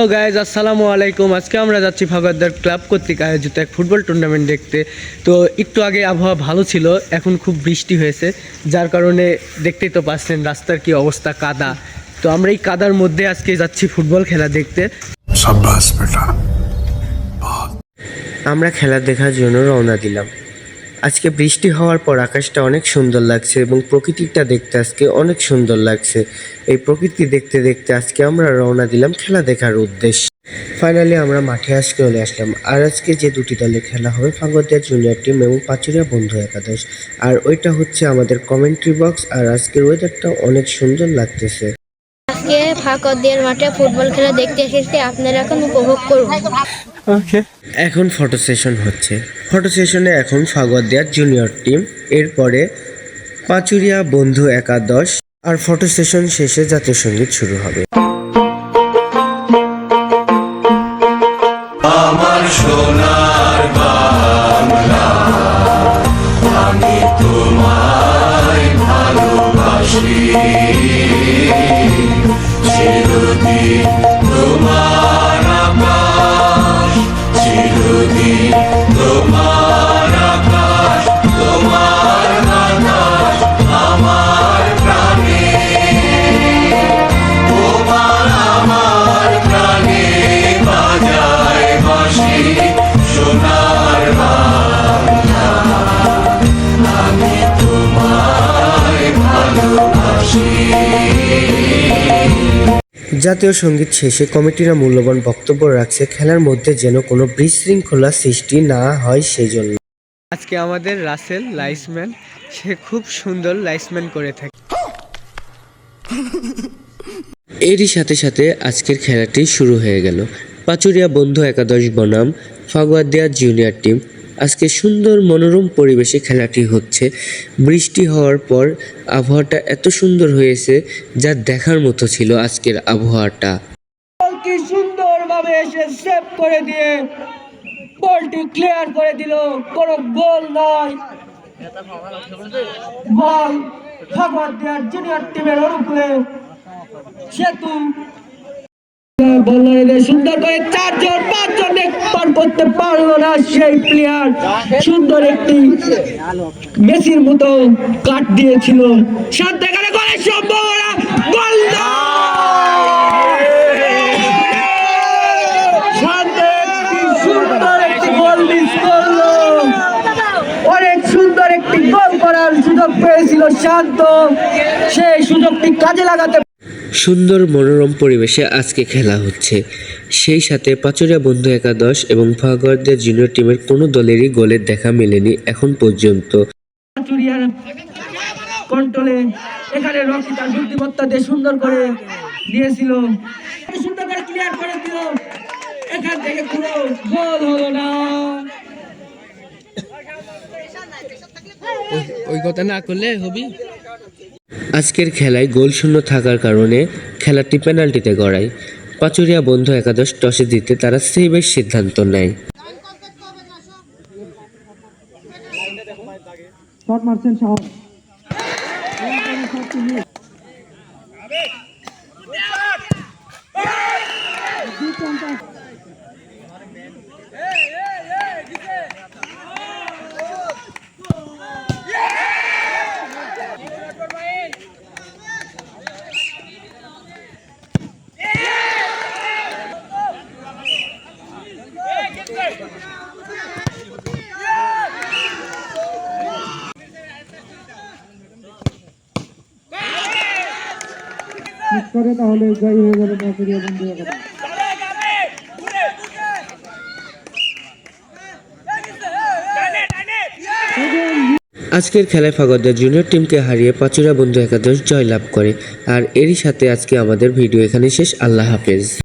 Hello guys, আসসালামু আলাইকুম। আজকে আমরা যাচ্ছি ফাগোয়ারদিয়ার ক্লাব কর্তৃক আয়োজিত এক ফুটবল টুর্নামেন্ট দেখতে। তো একটু আগে আবহাওয়া ভালো ছিল, এখন খুব বৃষ্টি হয়েছে, যার কারণে দেখতেই তো পাচ্ছেন রাস্তার কি অবস্থা, কাদা। তো আমরা এই কাদার মধ্যে আজকে যাচ্ছি ফুটবল খেলা দেখতে। শাবাশ বেটা। আমরা খেলা দেখার জন্য রওনা দিলাম। আজকে বৃষ্টি হওয়ার পর আকাশটা অনেক সুন্দর লাগছে এবং প্রকৃতিটা দেখতে আজকে অনেক সুন্দর লাগছে। এই প্রকৃতি দেখতে দেখতে আজকে আমরা রওনা দিলাম খেলা দেখার উদ্দেশ্যে। ফাইনালি আমরা মাঠে আজকে চলে আসলাম। আর আজকে যে দুটি দলের খেলা হবে, ফাগোয়ারদিয়া জুনিয়র টিম এবং পাচুরিয়া বন্ধু একাদশ। আর ওইটা হচ্ছে আমাদের কমেন্ট্রি বক্স। আর আজকের ওয়েদারটা অনেক সুন্দর লাগতেছে। আজকে ফাগোয়ারদিয়ার মাঠে ফুটবল খেলা দেখতে এসেছি, আপনারা এখন উপভোগ করুন। এখন ফটো সেশন হচ্ছে। ফটো সেশনে এখন ফাগোয়ারদিয়ার জুনিয়র টিম, এরপরে পাচুরিয়া বন্ধু একাদশ। আর ফটো সেশন শেষে জাতীয় সঙ্গীত শুরু হবে। আমার সোনার বাংলা, আমি তোমায় ভালোবাসি, চিরদিন তোমার আকাশ, চিরদিন তোমার আকাশ, তোমার বাতাস আমার প্রাণে, তোমার আমার প্রাণে বাজায় বাঁশি, সোনার বাংলা, আমি তোমায় ভালোবাসি। জাতীয় সঙ্গীত শেষে কমিটিরা মূল্যবান বক্তব্য রাখছে, খেলার মধ্যে যেন কোনো বিশৃঙ্খলা সৃষ্টি না হয় সেই জন্য। আজকে আমাদের রাসেল লাইসম্যান, সে খুব সুন্দর লাইসম্যান করে থাকে। এরই সাথে সাথে আজকের খেলাটি শুরু হয়ে গেল। পাচুরিয়া বন্ধু একাদশ বনাম ফাগোয়ারদিয়া জুনিয়র টিম। আজকে সুন্দর মনোরম পরিবেশে খেলাটি হচ্ছে। বৃষ্টি হওয়ার পর আবহাওয়াটা এত সুন্দর হয়েছে যা দেখার মতো ছিল আজকের আবহাওয়াটা। কি সুন্দরভাবে এসে সেভ করে দিয়ে বলটি ক্লিয়ার করে দিল, কোনো গোল নয়। বল ফাগোয়ারদিয়ার জুনিয়র টিমের অনুকূলে। সেতু সুন্দর করে 4-5 পার করতে পারলো না সেই প্লেয়ার। সুন্দর একটি মেসির মতো কাট দিয়েছিল, সান্তাকারে গোলের সম্ভাবনা, গোল সুন্দর একটি গোল মিস করলো। অনেক সুন্দর একটি গোল করার সুযোগ পেয়েছিল শান্ত, সেই সুযোগটি কাজে লাগাতে। সুন্দর মনোরম পরিবেশে আজকে খেলা হচ্ছে। সেই সাথে পাচুরিয়া বন্ধু একাদশ এবং ফাগোয়ারদিয়া জুনিয়র টিমের কোনো দলেরই গোলের দেখা মেলেনি এখন পর্যন্ত। পাচুরিয়ার কন্ট্রোলে এখানে রকি তার বুদ্ধিমত্তা দিয়ে সুন্দর করে দিয়েছিল, সুন্দর করে ক্লিয়ার করে দিল, এখান থেকে পুরো গোল হলো না। ওই কথা না করলে হবি। আজকের খেলায় গোল শূন্য থাকার কারণে খেলাটি পেনাল্টিতে গড়ায়। পাচুরিয়া বন্ধু একাদশ টসে জিতে তারা সেভের সিদ্ধান্ত নেয়। তাহলে জয় হয়ে যাবে পাচুরিয়া বন্ধু একাদশ। আজকের খেলায় ফাগোয়ারদিয়া জুনিয়র টিমকে হারিয়ে পাচুরিয়া বন্ধু একাদশ জয়লাভ করে। আর এরই সাথে আজকে আমাদের ভিডিও এখানে শেষ। আল্লাহ হাফেজ।